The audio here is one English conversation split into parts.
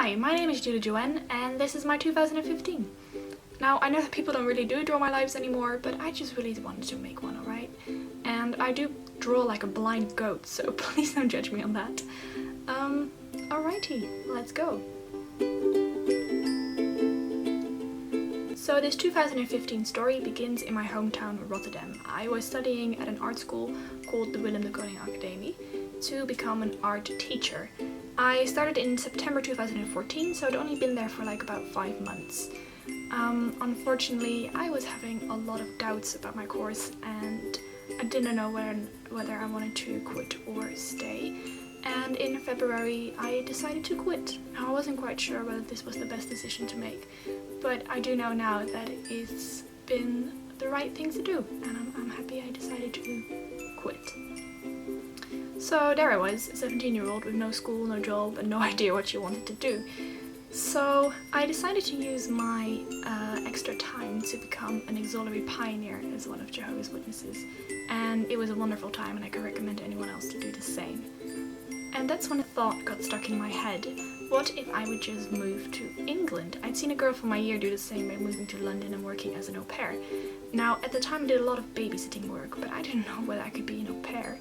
Hi, my name is Joanne and this is my 2015. Now, I know that people don't really do draw my lives anymore, but I just really wanted to make one, alright? And I do draw like a blind goat, so please don't judge me on that. Alrighty, let's go. So this 2015 story begins in my hometown Rotterdam. I was studying at an art school called the Willem de Koning Academy to become an art teacher. I started in September 2014, so I'd only been there for like about 5 months. Unfortunately, I was having a lot of doubts about my course and I didn't know whether I wanted to quit or stay. And in February, I decided to quit. Now, I wasn't quite sure whether this was the best decision to make, but I do know now that it's been the right thing to do, and I'm happy I decided to quit. So there I was, a 17-year-old with no school, no job, and no idea what she wanted to do. So I decided to use my extra time to become an auxiliary pioneer as one of Jehovah's Witnesses, and it was a wonderful time and I can recommend anyone else to do the same. And that's when a thought got stuck in my head. What if I would just move to England? I'd seen a girl from my year do the same by moving to London and working as an au pair. Now, at the time I did a lot of babysitting work, but I didn't know whether I could be an au pair.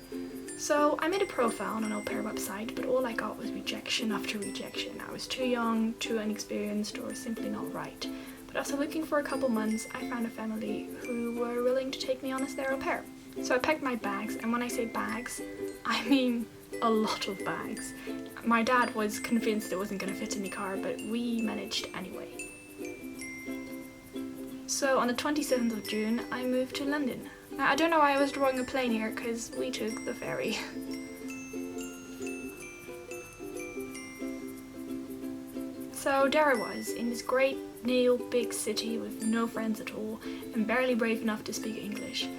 So I made a profile on an au pair website, but all I got was rejection after rejection. I was too young, too inexperienced, or simply not right. But after looking for a couple months, I found a family who were willing to take me on as their au pair. So I packed my bags, and when I say bags, I mean a lot of bags. My dad was convinced it wasn't going to fit in the car, but we managed anyway. So on the 27th of June, I moved to London. Now, I don't know why I was drawing a plane here, because we took the ferry. So there I was, in this great, new, big city with no friends at all, and barely brave enough to speak English.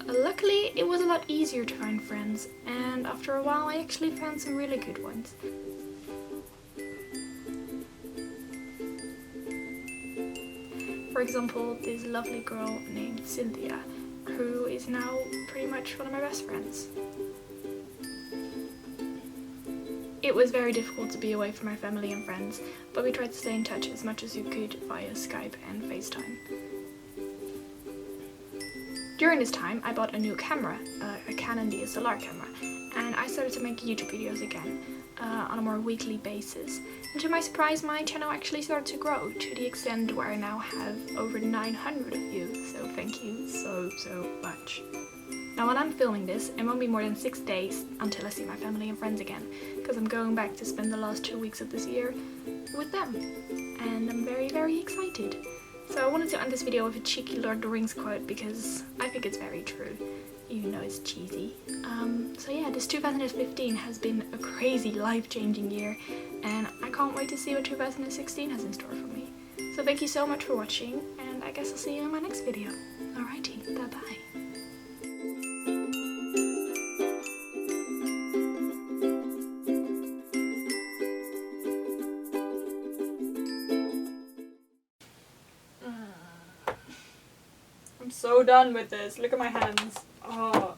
Luckily, it was a lot easier to find friends, and after a while I actually found some really good ones. For example, this lovely girl named Cynthia, who is now pretty much one of my best friends. It was very difficult to be away from my family and friends, but we tried to stay in touch as much as you could via Skype and FaceTime. During this time, I bought a new camera, a Canon DSLR camera, and I started to make YouTube videos again on a more weekly basis. And to my surprise, my channel actually started to grow to the extent where I now have over 900 of you, so thank you so much. Now, when I'm filming this, it won't be more than 6 days until I see my family and friends again, because I'm going back to spend the last 2 weeks of this year with them, and I'm very excited. So I wanted to end this video with a cheeky Lord of the Rings quote because I think it's very true, even though it's cheesy. So yeah, this 2015 has been a crazy life-changing year, and I can't wait to see what 2016 has in store for me. So thank you so much for watching, and I guess I'll see you in my next video. Alrighty, bye bye. I'm so done with this. Look at my hands. Oh.